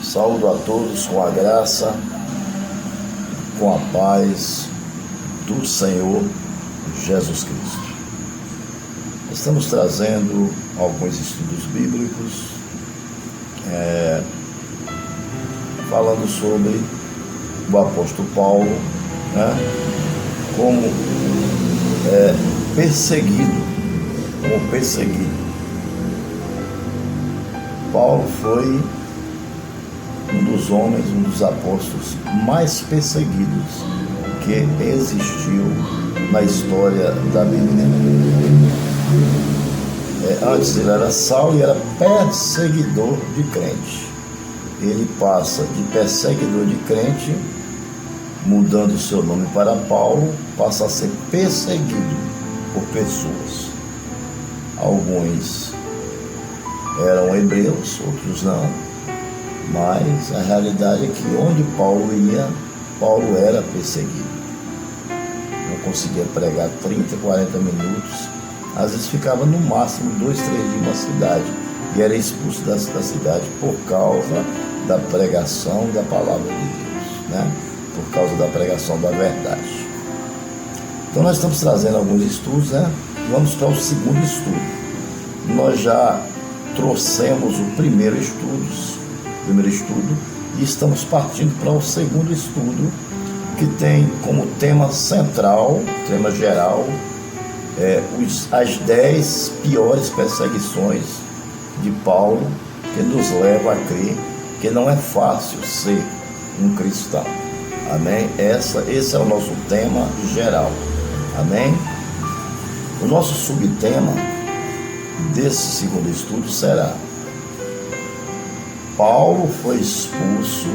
Saúdo a todos com a graça, com a paz do Senhor Jesus Cristo. Estamos trazendo alguns estudos bíblicos, falando sobre o apóstolo Paulo, como perseguido. Paulo foi um dos homens, um dos apóstolos mais perseguidos que existiu na história da Bíblia. Antes ele era Saulo e era perseguidor de crente. Ele passa de perseguidor de crente, mudando o seu nome para Paulo, passa a ser perseguido por pessoas. Alguns eram hebreus, outros não, mas a realidade é que onde Paulo ia, Paulo era perseguido. Não conseguia pregar 30, 40 minutos, às vezes ficava no máximo 2, 3 dias em uma cidade e era expulso da cidade por causa da pregação da palavra de Deus, por causa da pregação da verdade. Então nós estamos trazendo alguns estudos, Vamos para o segundo estudo. Nós já trouxemos o primeiro estudo e estamos partindo para o segundo estudo, que tem como tema central, tema geral, as 10 piores perseguições de Paulo, que nos leva a crer que não é fácil ser um cristão. Amém? Esse é o nosso tema geral. Amém? O nosso subtema desse segundo estudo será: Paulo foi expulso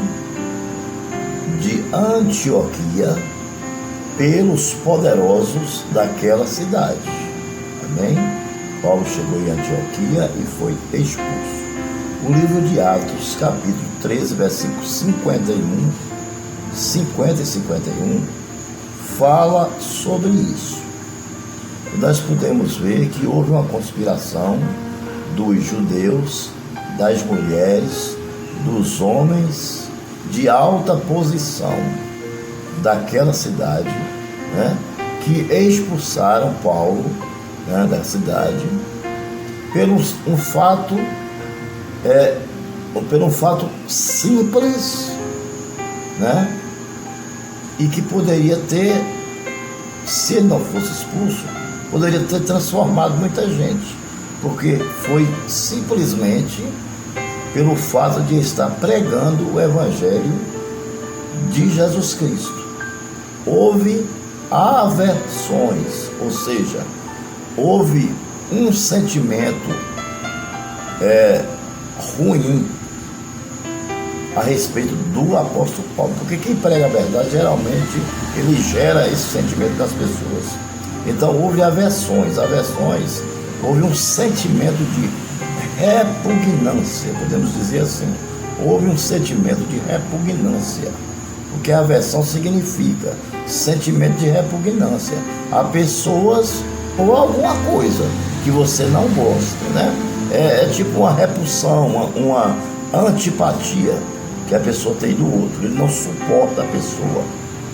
de Antioquia pelos poderosos daquela cidade. Amém? Paulo chegou em Antioquia e foi expulso. O livro de Atos, capítulo 13, versículos 50 e 51, fala sobre isso. E nós podemos ver que houve uma conspiração dos judeus, das mulheres, dos homens de alta posição daquela cidade, que expulsaram Paulo, da cidade pelo um fato simples, e que poderia ter, se ele não fosse expulso, poderia ter transformado muita gente, porque foi simplesmente pelo fato de estar pregando o Evangelho de Jesus Cristo. Houve aversões, ou seja, houve um sentimento ruim a respeito do apóstolo Paulo, porque quem prega a verdade, geralmente, ele gera esse sentimento das pessoas. Então houve aversões, houve um sentimento de repugnância, podemos dizer assim. Houve um sentimento de repugnância, porque a aversão significa sentimento de repugnância a pessoas ou alguma coisa que você não gosta, É tipo uma repulsão, uma antipatia que a pessoa tem do outro. Ele não suporta a pessoa,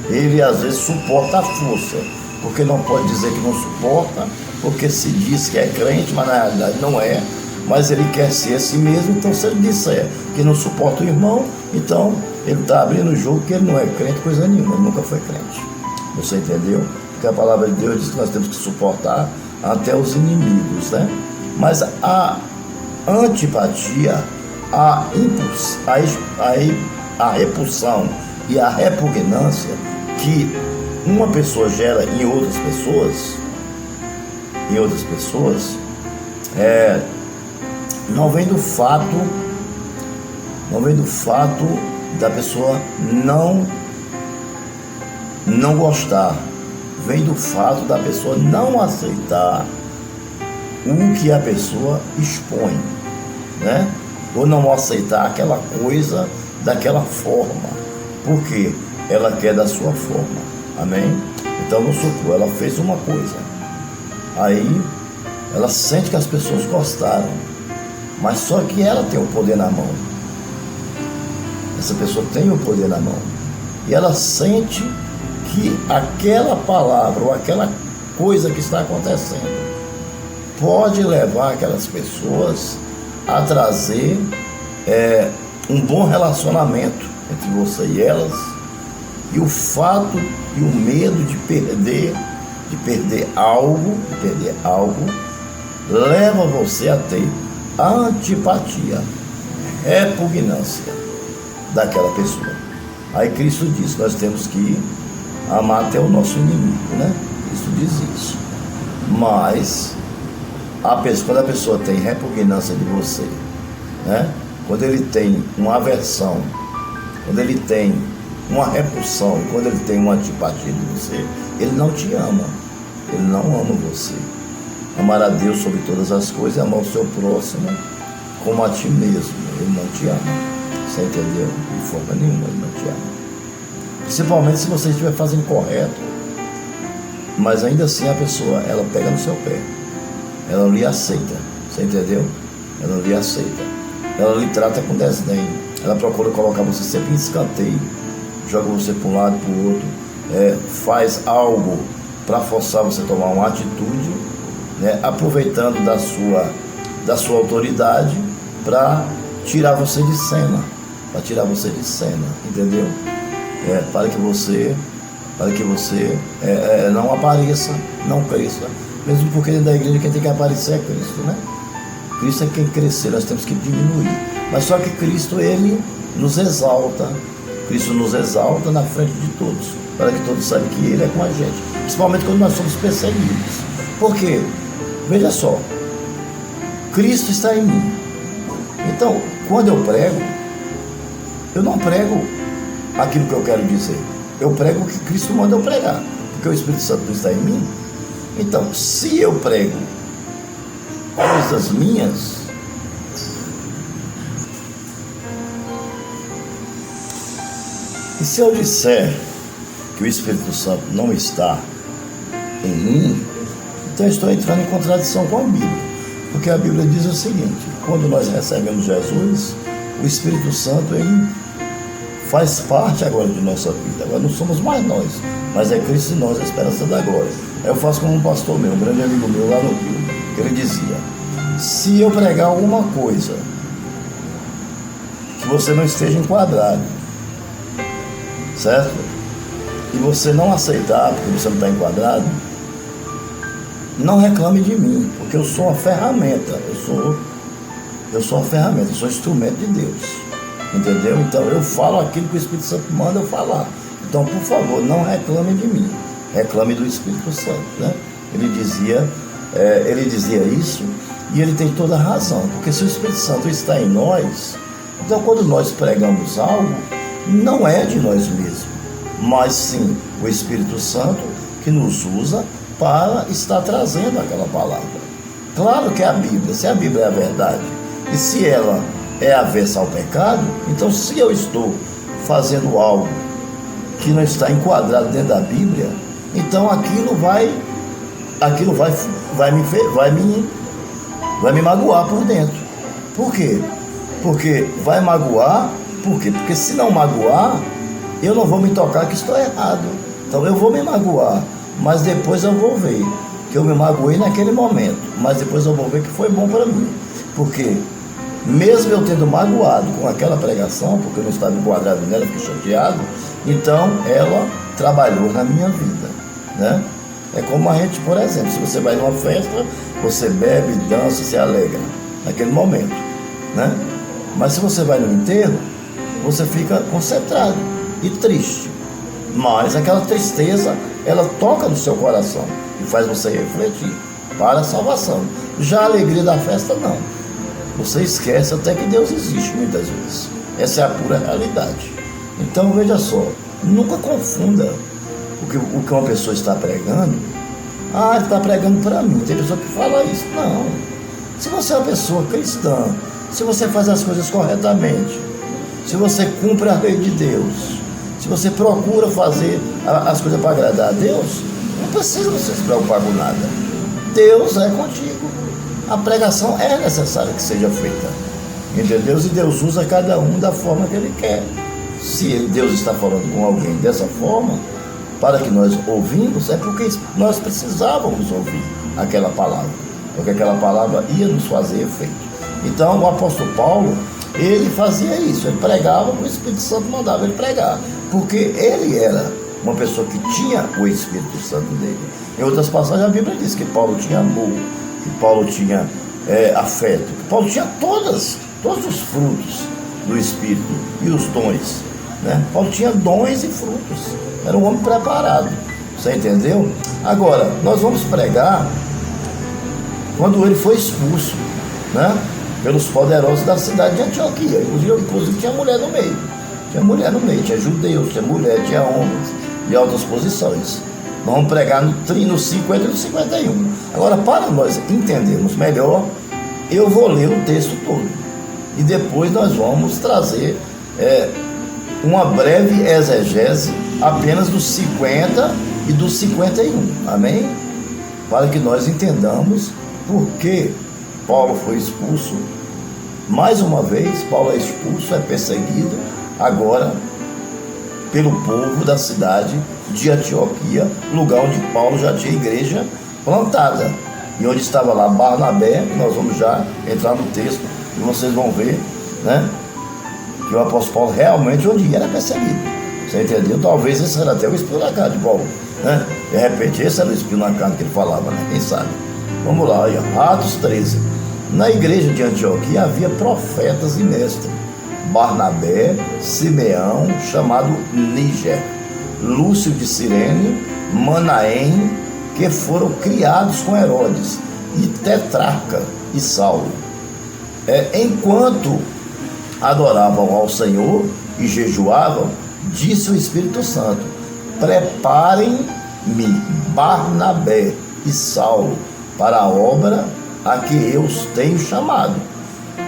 ele às vezes suporta a força, porque não pode dizer que não suporta, porque se diz que é crente, mas na realidade não é, mas ele quer ser assim mesmo. Então se ele disser que não suporta o irmão, então ele está abrindo o jogo que ele não é crente coisa nenhuma, ele nunca foi crente. Você entendeu? Porque a palavra de Deus diz que nós temos que suportar até os inimigos, Mas a antipatia, a repulsão e a repugnância que uma pessoa gera em outras pessoas, não vem do fato da pessoa não gostar, vem do fato da pessoa não aceitar o que a pessoa expõe, ou não aceitar aquela coisa daquela forma, porque ela quer da sua forma. Amém? Então, vamos supor, ela fez uma coisa, aí ela sente que as pessoas gostaram, mas só que ela tem o poder na mão. essa pessoa tem o poder na mão. E ela sente que aquela palavra ou aquela coisa que está acontecendo pode levar aquelas pessoas a trazer um bom relacionamento entre você e elas, e o fato e o medo de perder algo, leva você a ter a antipatia, repugnância daquela pessoa. Aí Cristo diz, nós temos que amar até o nosso inimigo, né? Cristo diz isso. Mas quando a pessoa tem repugnância de você, né? Quando ele tem uma aversão, quando ele tem uma repulsão, quando ele tem uma antipatia de você, ele não te ama, ele não ama você. Amar a Deus sobre todas as coisas e amar o seu próximo como a ti mesmo. Ele não te ama, você entendeu? De forma nenhuma ele não te ama, principalmente se você estiver fazendo correto. Mas ainda assim a pessoa, ela pega no seu pé, ela não lhe aceita, você entendeu? Ela não lhe aceita, ela lhe trata com desdém, ela procura colocar você sempre em escanteio, joga você para um lado e para o outro, faz algo para forçar você a tomar uma atitude, né, aproveitando da sua autoridade para tirar você de cena, entendeu? Para que você não apareça, não cresça. Mesmo porque dentro da igreja quem tem que aparecer é Cristo, né? Cristo é quem crescer, nós temos que diminuir. Mas só que Cristo, ele nos exalta. Cristo nos exalta na frente de todos, para que todos saibam que ele é com a gente, principalmente quando nós somos perseguidos. Por quê? Veja só, Cristo está em mim. Então, quando eu prego, eu não prego aquilo que eu quero dizer, eu prego o que Cristo manda eu pregar, porque o Espírito Santo não está em mim. Então, se eu prego coisas minhas, e se eu disser que o Espírito Santo não está em mim, então eu estou entrando em contradição com a Bíblia, porque a Bíblia diz o seguinte: quando nós recebemos Jesus, o Espírito Santo, ele faz parte agora de nossa vida. Agora não somos mais nós, mas é Cristo em nós, a esperança da glória. Eu faço como um pastor meu, um grande amigo meu lá no Rio, que ele dizia: se eu pregar alguma coisa que você não esteja enquadrado, certo? E você não aceitar, porque você não está enquadrado, não reclame de mim, porque eu sou uma ferramenta, eu sou uma ferramenta, eu sou um instrumento de Deus. Entendeu? Então eu falo aquilo que o Espírito Santo manda eu falar. Então, por favor, não reclame de mim, reclame do Espírito Santo, né? Ele dizia isso, e ele tem toda a razão, porque se o Espírito Santo está em nós, então quando nós pregamos algo, não é de nós mesmos, mas sim o Espírito Santo que nos usa para estar trazendo aquela palavra. Claro que é a Bíblia, se a Bíblia é a verdade, e se ela é avessa ao pecado, então se eu estou fazendo algo que não está enquadrado dentro da Bíblia, então aquilo vai me magoar por dentro. Por quê? Porque vai magoar, por quê? Porque se não magoar, eu não vou me tocar que estou errado. Então eu vou me magoar, mas depois eu vou ver que eu me magoei naquele momento, mas depois eu vou ver que foi bom para mim. Porque mesmo eu tendo magoado com aquela pregação, porque eu não estava enquadrado nela, fiquei chateado, então ela trabalhou na minha vida, né? É como a gente, por exemplo, se você vai numa festa, você bebe, dança, se alegra naquele momento, né? Mas se você vai no enterro, você fica concentrado e triste, mas aquela tristeza, ela toca no seu coração e faz você refletir para a salvação. Já a alegria da festa, não. Você esquece até que Deus existe muitas vezes. Essa é a pura realidade. Então veja só, nunca confunda o que uma pessoa está pregando. Ah, ele está pregando para mim. Tem pessoa que fala isso. Não. Se você é uma pessoa cristã, se você faz as coisas corretamente, se você cumpre a lei de Deus, se você procura fazer as coisas para agradar a Deus, não precisa você se preocupar com nada. Deus é contigo. A pregação é necessária que seja feita, entendeu? E Deus usa cada um da forma que Ele quer. Se Deus está falando com alguém dessa forma, para que nós ouvimos, é porque nós precisávamos ouvir aquela palavra, porque aquela palavra ia nos fazer efeito. Então o apóstolo Paulo, ele fazia isso, ele pregava, o Espírito Santo mandava ele pregar, porque ele era uma pessoa que tinha o Espírito Santo dele. Em outras passagens a Bíblia diz que Paulo tinha amor, que Paulo tinha afeto, que Paulo tinha todos os frutos do Espírito e os dons, né? Paulo tinha dons e frutos, era um homem preparado, você entendeu? Agora, nós vamos pregar quando ele foi expulso, né, pelos poderosos da cidade de Antioquia. Inclusive tinha mulher no meio, tinha judeus, tinha mulher, tinha homens de altas posições. Nós vamos pregar no 50 e no 51. Agora, para nós entendermos melhor, eu vou ler o texto todo e depois nós vamos trazer uma breve exegese apenas dos 50 e dos 51, amém? Para que nós entendamos por que Paulo foi expulso. Mais uma vez, Paulo é expulso, é perseguido, agora pelo povo da cidade de Antioquia, lugar onde Paulo já tinha igreja plantada, e onde estava lá Barnabé. Nós vamos já entrar no texto e vocês vão ver, né, que o apóstolo Paulo realmente onde era perseguido, você entendeu? Talvez esse era até o espinho na carne de Paulo, né? De repente esse era o espinho na carne que ele falava, né? Quem sabe? Vamos lá, aí, Atos 13. Na igreja de Antioquia havia profetas e mestres: Barnabé, Simeão, chamado Níger, Lúcio de Cirene, Manaém, que foram criados com Herodes, e Tetrarca e Saulo. Enquanto adoravam ao Senhor e jejuavam, disse o Espírito Santo: preparem-me Barnabé e Saulo para a obra a que eu os tenho chamado.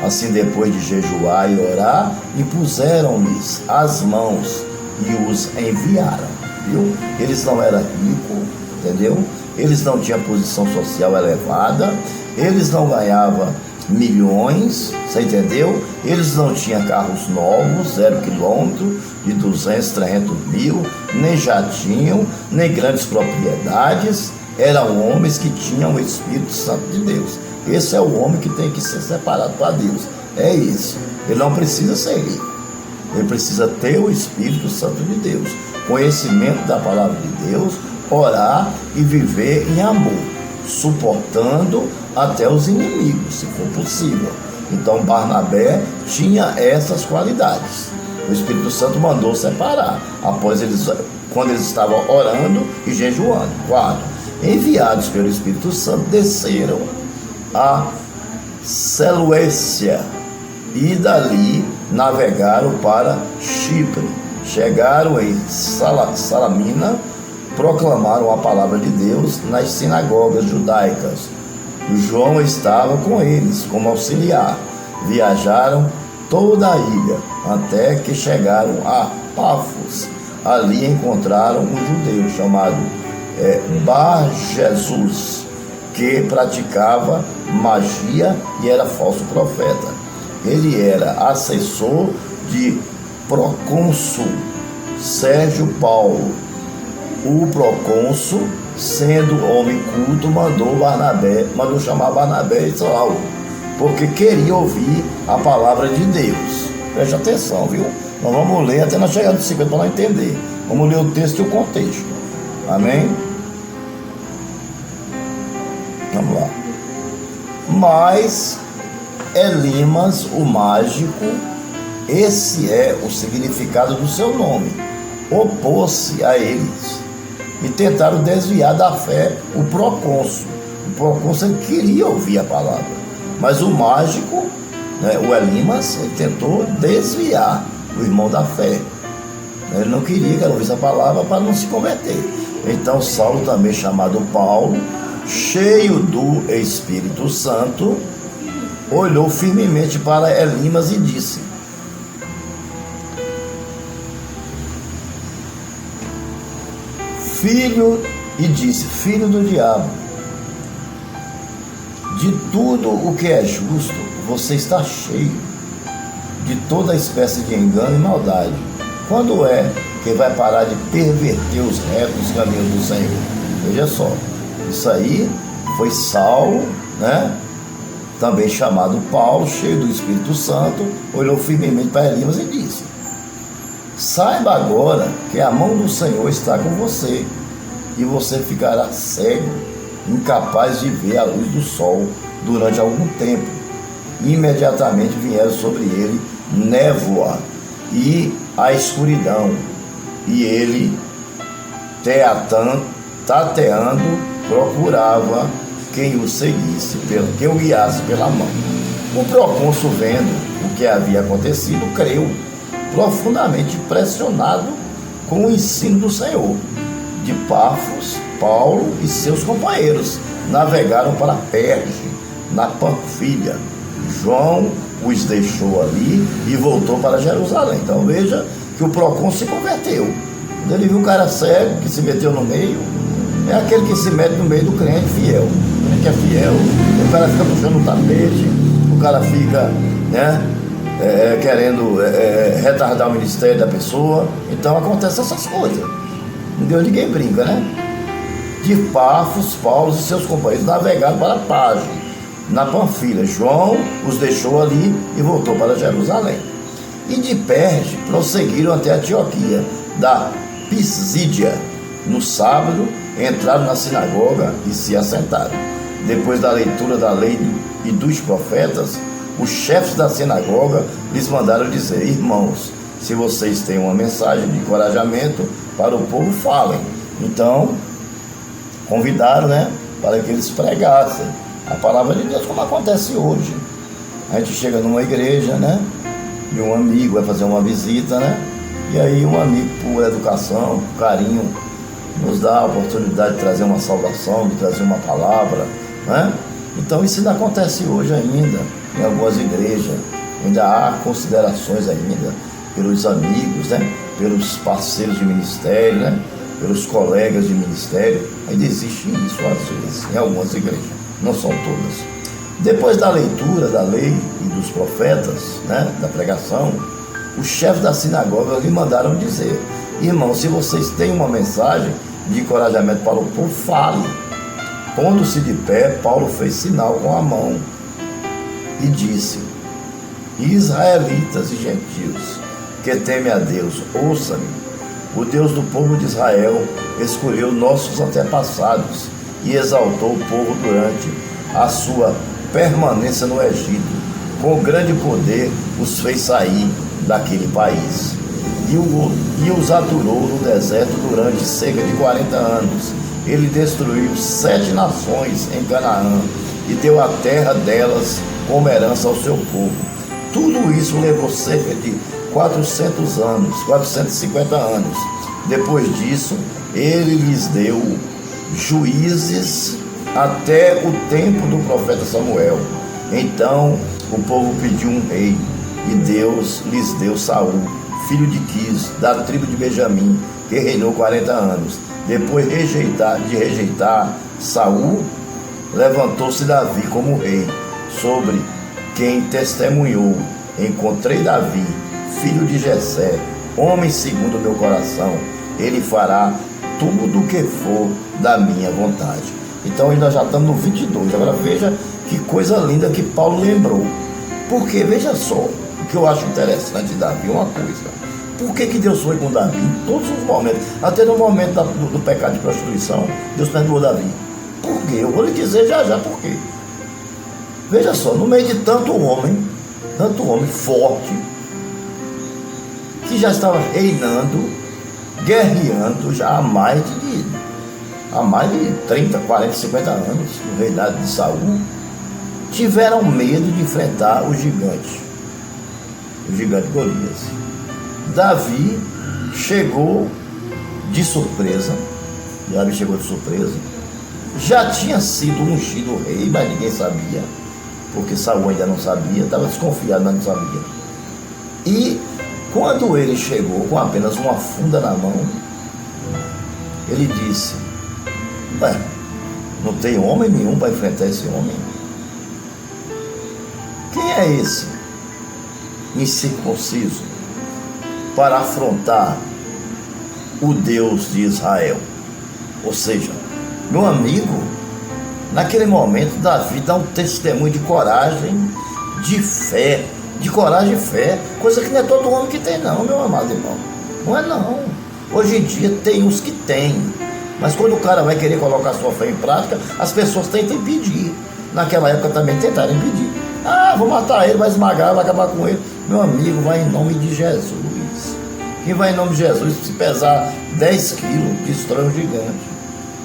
Assim, depois de jejuar e orar, impuseram-lhes as mãos e os enviaram. Viu? Eles não eram ricos, entendeu? Eles não tinham posição social elevada, eles não ganhavam milhões, você entendeu? Eles não tinham carros novos, 0 quilômetro, de 200, 300 mil, nem jatinho, nem grandes propriedades. Eram homens que tinham o Espírito Santo de Deus. Esse é o homem que tem que ser separado para Deus. É isso. Ele não precisa ser rico, ele precisa ter o Espírito Santo de Deus, conhecimento da palavra de Deus, orar e viver em amor, suportando até os inimigos, se for possível. Então Barnabé tinha essas qualidades. O Espírito Santo mandou separar quando eles estavam orando e jejuando. 4. Enviados pelo Espírito Santo, desceram a Seleucia e dali navegaram para Chipre. Chegaram em Salamina, proclamaram a palavra de Deus nas sinagogas judaicas. João estava com eles como auxiliar. Viajaram toda a ilha até que chegaram a Pafos. Ali encontraram um judeu chamado Bar Jesus, que praticava magia e era falso profeta. Ele era assessor de procônsul Sérgio Paulo. O procônsul, sendo homem culto, mandou chamar Barnabé e Saulo, porque queria ouvir a palavra de Deus. Preste atenção, viu? Nós vamos ler até nós chegar no 50 para nós entender. Vamos ler o texto e o contexto. Amém? Vamos lá. Mas Elimas, o mágico, esse é o significado do seu nome, opôs-se a eles e tentaram desviar da fé o procônsul. O procônsul queria ouvir a palavra, mas o mágico, né, o Elimas, ele tentou desviar o irmão da fé. Ele não queria que ela ouvisse a palavra para não se converter. Então Saulo, também chamado Paulo, cheio do Espírito Santo, olhou firmemente para Elimas e disse: filho do diabo, de tudo o que é justo você está cheio, de toda espécie de engano e maldade. Quando é que vai parar de perverter os retos caminhos do Senhor? Veja só, isso aí foi Saulo, né? Também chamado Paulo, cheio do Espírito Santo, olhou firmemente para Elimas e disse: saiba agora que a mão do Senhor está com você, e você ficará cego, incapaz de ver a luz do sol durante algum tempo. E imediatamente vieram sobre ele névoa e a escuridão, e ele, tateando, procurava quem o seguisse, quem o guiasse pela mão. O procônsul, vendo o que havia acontecido, creu, profundamente impressionado com o ensino do Senhor. De Pafos, Paulo e seus companheiros navegaram para Perge, na Panfilha. João os deixou ali e voltou para Jerusalém. Então veja que o procônsul se converteu. Quando ele viu um cara cego que se meteu no meio, é aquele que se mete no meio do crente fiel. O crente é fiel, o cara fica puxando o tapete, o cara fica, né, querendo retardar o ministério da pessoa. Então acontecem essas coisas. Ninguém brinca, né? De Pafos, Paulo e seus companheiros navegaram para Perge, na Panfilha. João os deixou ali e voltou para Jerusalém. E de Perge prosseguiram até Antioquia da Pisídia. No sábado entraram na sinagoga e se assentaram. Depois da leitura da lei e dos profetas, os chefes da sinagoga lhes mandaram dizer: irmãos, se vocês têm uma mensagem de encorajamento para o povo, falem. Então convidaram, né, para que eles pregassem a palavra de Deus, como acontece hoje. A gente chega numa igreja, né, e um amigo vai fazer uma visita, né, e aí um amigo, por educação, por carinho, nos dá a oportunidade de trazer uma saudação, de trazer uma palavra, né? Então isso ainda acontece hoje ainda, em algumas igrejas, ainda há considerações ainda pelos amigos, né, pelos parceiros de ministério, né, pelos colegas de ministério. Ainda existe isso às vezes, em algumas igrejas, não são todas. Depois da leitura da lei e dos profetas, né, da pregação, os chefes da sinagoga lhe mandaram dizer: irmãos, se vocês têm uma mensagem de encorajamento para o povo, fale. Pondo-se de pé, Paulo fez sinal com a mão e disse: israelitas e gentios, que temem a Deus, ouça-me. O Deus do povo de Israel escolheu nossos antepassados e exaltou o povo durante a sua permanência no Egito. Com grande poder os fez sair daquele país e os aturou no deserto durante cerca de 40 anos. Ele destruiu 7 nações em Canaã e deu a terra delas como herança ao seu povo. Tudo isso levou cerca de 450 anos. Depois disso, ele lhes deu juízes até o tempo do profeta Samuel. Então o povo pediu um rei, e Deus lhes deu Saul, filho de Quis, da tribo de Benjamim, que reinou 40 anos. Depois de rejeitar Saul, levantou-se Davi como rei, sobre quem testemunhou: encontrei Davi, filho de Jessé, homem segundo o meu coração, ele fará tudo o que for da minha vontade. Então nós já estamos no 22. Agora veja que coisa linda que Paulo lembrou. Porque veja só, o que eu acho interessante de Davi, uma coisa: por que Deus foi com Davi em todos os momentos? Até no momento do pecado de prostituição, Deus perdoou Davi. Por quê? Eu vou lhe dizer já por quê. Veja só, no meio de tanto homem forte, que já estava reinando, guerreando já há mais de 30, 40, 50 anos, no reinado de Saul, tiveram medo de enfrentar o gigante Golias. Davi chegou de surpresa, já tinha sido ungido rei, mas ninguém sabia, porque Saul ainda não sabia, estava desconfiado, mas não sabia. E quando ele chegou com apenas uma funda na mão, ele disse: não tem homem nenhum para enfrentar esse homem. Quem é esse incircunciso para afrontar o Deus de Israel. Ou seja, meu amigo, naquele momento Davi dá um testemunho de coragem, de fé, coisa que não é todo homem que tem não, meu amado irmão. Não é não. Hoje em dia tem uns que tem, mas quando o cara vai querer colocar sua fé em prática, as pessoas tentam impedir. Naquela época também tentaram impedir. Ah, vou matar ele, vai esmagar, vai acabar com ele. Meu amigo, vai em nome de Jesus. Quem vai em nome de Jesus, se pesar 10 quilos, destrói um gigante.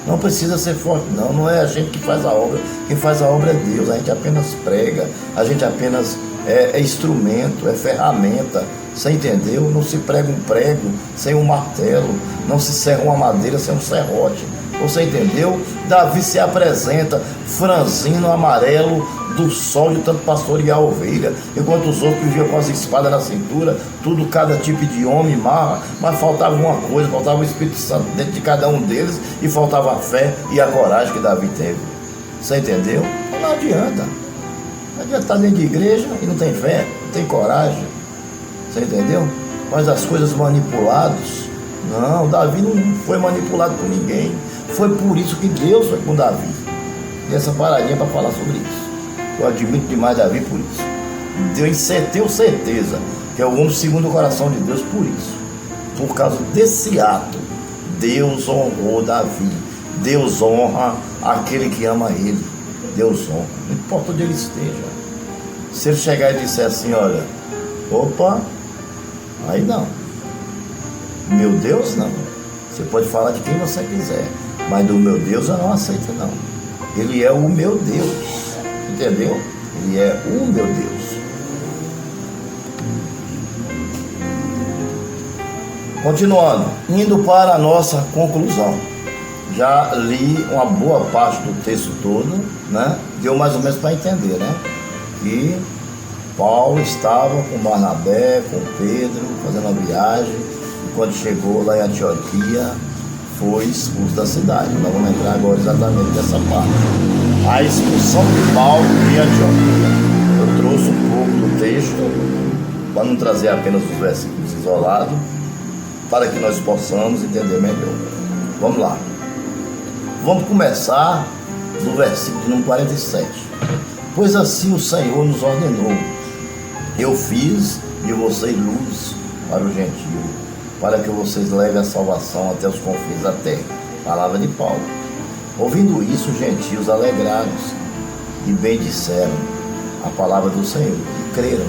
Não precisa ser forte, não. Não é a gente que faz a obra. Quem faz a obra é Deus. A gente apenas prega, a gente apenas é instrumento, é ferramenta. Você entendeu? Não se prega um prego sem um martelo, não se serra uma madeira sem um serrote. Você entendeu? Davi se apresenta franzino, amarelo do sol de tanto pastorear a ovelha, enquanto os outros viviam com as espadas na cintura, tudo cada tipo de homem, mas faltava uma coisa, faltava o Espírito Santo dentro de cada um deles, e faltava a fé e a coragem que Davi teve. Você entendeu? Então não adianta. Não adianta estar dentro de igreja e não tem fé, não tem coragem. Você entendeu? Mas as coisas manipuladas. Não, Davi não foi manipulado por ninguém. Foi por isso que Deus foi com Davi. E essa paradinha para falar sobre isso. Eu admito demais Davi por isso. Tenho certeza que é o homem segundo o coração de Deus por isso. Por causa desse ato, Deus honrou Davi. Deus honra aquele que ama ele. Deus honra. Não importa onde ele esteja. Se ele chegar e disser assim, olha, opa, aí não. Meu Deus não. Você pode falar de quem você quiser, mas do meu Deus eu não aceito não. Ele é o meu Deus. Entendeu? Ele é o meu Deus. Continuando, indo para a nossa conclusão. Já li uma boa parte do texto todo, né? Deu mais ou menos para entender, né? Que Paulo estava com Barnabé, com Pedro, fazendo uma viagem, e quando chegou lá em Antioquia, foi expulso da cidade. Nós vamos entrar agora exatamente nessa parte. A expulsão de Paulo de Antioquia. Eu trouxe um pouco do texto, para não trazer apenas os versículos isolados, para que nós possamos entender melhor. Vamos lá. Vamos começar do versículo número 47. Pois assim o Senhor nos ordenou: eu fiz de vocês luz para o gentio, para que vocês levem a salvação até os confins da terra. Palavra de Paulo. Ouvindo isso, os gentios alegraram-se e bendisseram a palavra do Senhor e creram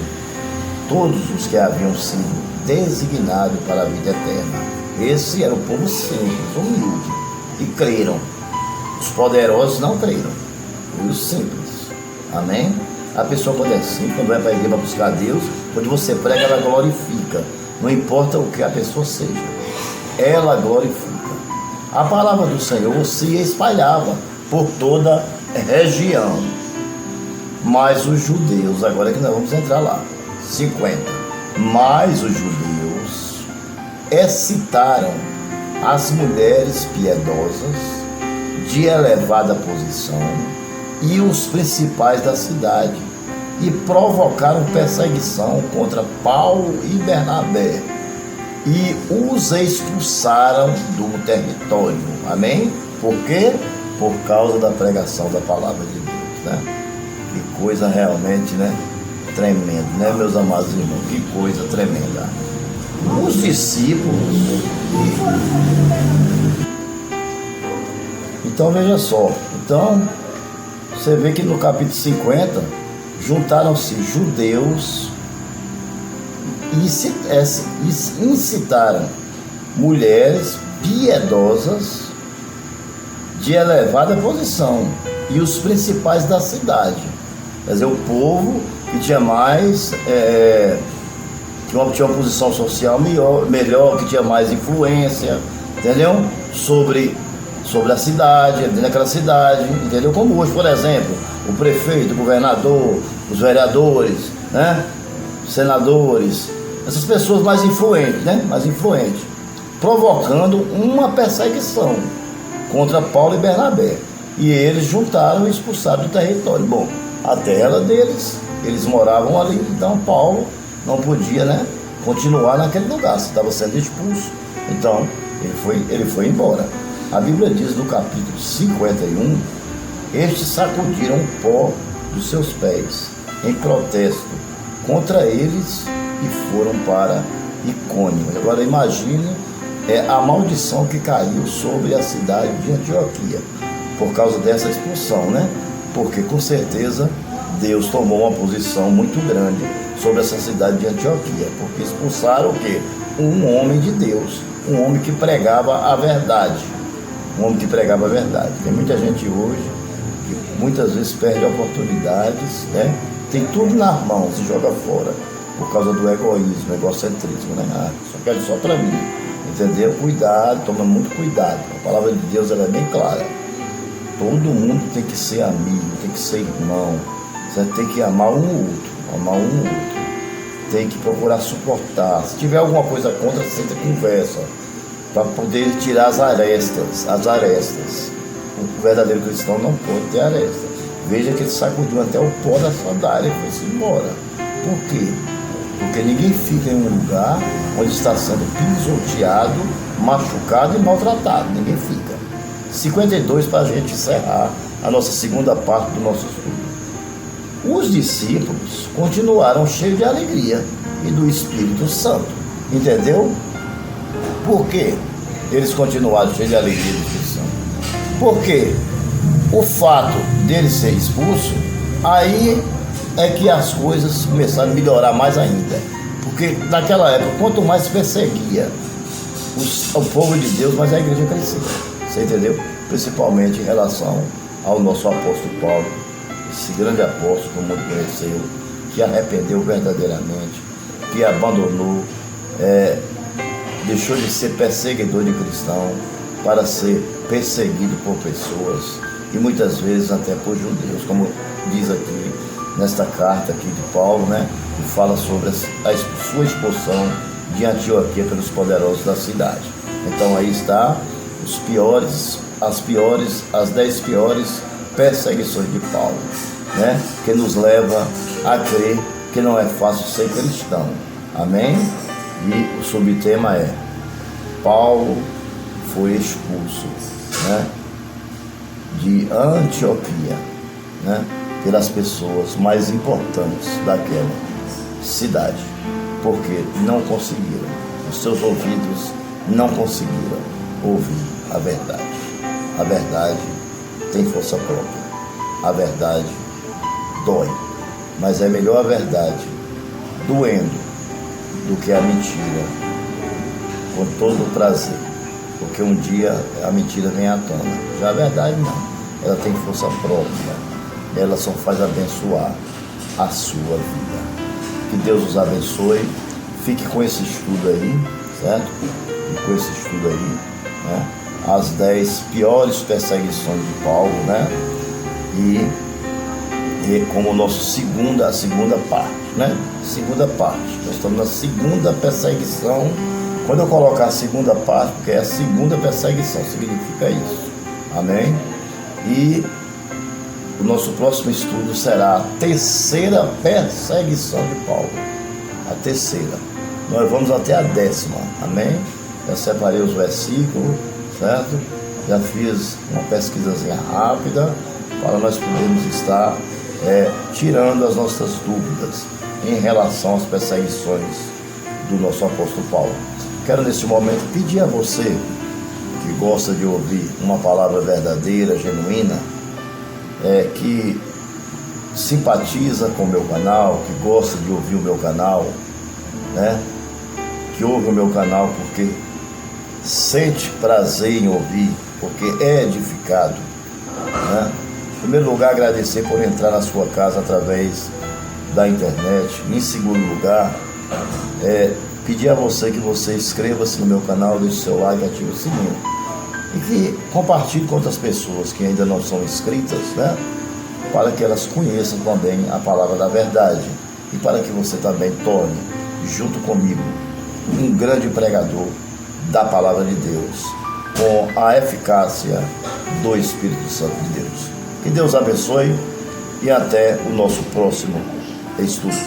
todos os que haviam sido designados para a vida eterna. Esse era o povo simples, humilde, e creram. Os poderosos não creram, os simples. Amém? A pessoa quando é simples, quando vai para a igreja para buscar Deus, quando você prega, ela glorifica. Não importa o que a pessoa seja, ela glorifica. A palavra do Senhor se espalhava por toda a região. Mas os judeus, agora é que nós vamos entrar lá, 50. Mas os judeus excitaram as mulheres piedosas de elevada posição e os principais da cidade, e provocaram perseguição contra Paulo e Bernabé, e os expulsaram do território. Amém? Por quê? Por causa da pregação da palavra de Deus, né? Que coisa realmente, né? Tremenda, né, meus amados irmãos? Que coisa tremenda. Os discípulos. Então veja só. Então você vê que no capítulo 50 juntaram-se judeus e incitaram mulheres piedosas de elevada posição e os principais da cidade. Quer dizer, o povo que tinha mais, tinha uma posição social melhor, que tinha mais influência, entendeu? Sobre a cidade, dentro daquela cidade, entendeu? Como hoje, por exemplo, o prefeito, o governador, os vereadores, né? Senadores, essas pessoas mais influentes, né? Mais influentes, provocando uma perseguição contra Paulo e Bernabé. E eles juntaram e expulsaram do território. Bom, a terra era deles, eles moravam ali, então Paulo não podia, né? continuar naquele lugar, se estava sendo expulso. Então, ele foi embora. A Bíblia diz no capítulo 51, estes sacudiram o pó dos seus pés em protesto contra eles e foram para Icônio. Agora imagine a maldição que caiu sobre a cidade de Antioquia por causa dessa expulsão, né? Porque com certeza Deus tomou uma posição muito grande sobre essa cidade de Antioquia, porque expulsaram o quê? Um homem de Deus, um homem que pregava a verdade, um homem que pregava a verdade. Tem muita gente hoje que muitas vezes perde oportunidades, né? Tem tudo nas mãos e joga fora por causa do egoísmo, egocentrismo, né? Só quero só para mim, entendeu? Cuidado, toma muito cuidado. A palavra de Deus ela é bem clara. Todo mundo tem que ser amigo, tem que ser irmão. Você tem que amar um ou outro, tem que procurar suportar. Se tiver alguma coisa contra, você tem conversa, para poder tirar as arestas. O verdadeiro cristão não pode ter arestas. Veja que ele sacudiu até o pó da sandália e foi-se embora. Por quê? Porque ninguém fica em um lugar onde está sendo pisoteado, machucado e maltratado. Ninguém fica. 52 para a gente encerrar a nossa segunda parte do nosso estudo. Os discípulos continuaram cheios de alegria e do Espírito Santo. Entendeu? Por quê? Eles continuaram cheios de alegria e do Espírito Santo. Porque o fato dele ser expulso, aí é que as coisas começaram a melhorar mais ainda. Porque naquela época, quanto mais perseguia o povo de Deus, mais a igreja crescia. Você entendeu? Principalmente em relação ao nosso apóstolo Paulo, esse grande apóstolo que o mundo conheceu, que arrependeu verdadeiramente, que abandonou, deixou de ser perseguidor de cristão para ser perseguido por pessoas e muitas vezes até por judeus, como diz aqui nesta carta aqui de Paulo, né, que fala sobre a sua expulsão de Antioquia pelos poderosos da cidade. Então aí está as 10 piores perseguições de Paulo, né, que nos leva a crer que não é fácil ser cristão. Amém? E o subtema é: Paulo foi expulso, né, de Antioquia, né, pelas pessoas mais importantes daquela cidade, porque não conseguiram, os seus ouvidos não conseguiram ouvir a verdade. A verdade tem força própria, a verdade dói, mas é melhor a verdade doendo do que a mentira com todo o prazer, porque um dia a mentira vem à tona. Já a verdade não, ela tem força própria, ela só faz abençoar a sua vida. Que Deus os abençoe. Fique com esse estudo aí, certo? Fique com esse estudo aí, né? As 10 piores perseguições de Paulo, né? E como a segunda parte, né? Segunda parte. Nós estamos na segunda perseguição. Quando eu colocar a segunda parte, porque é a segunda perseguição, significa isso. Amém? E o nosso próximo estudo será a terceira perseguição de Paulo. A terceira. Nós vamos até a 10ª. Amém? Já separei os versículos, certo? Já fiz uma pesquisazinha rápida para nós podermos estar tirando as nossas dúvidas em relação às perseguições do nosso apóstolo Paulo. Quero neste momento pedir a você que gosta de ouvir uma palavra verdadeira, genuína, que simpatiza com o meu canal, que gosta de ouvir o meu canal, né? Que ouve o meu canal porque sente prazer em ouvir, porque é edificado, né? Em primeiro lugar, agradecer por entrar na sua casa através da internet. Em segundo lugar, pedir a você que você inscreva-se no meu canal, deixe seu like, ative o sininho e que compartilhe com outras pessoas que ainda não são inscritas, né? Para que elas conheçam também a palavra da verdade e para que você também torne, junto comigo, um grande pregador da palavra de Deus, com a eficácia do Espírito Santo de Deus. Que Deus abençoe e até o nosso próximo estudo.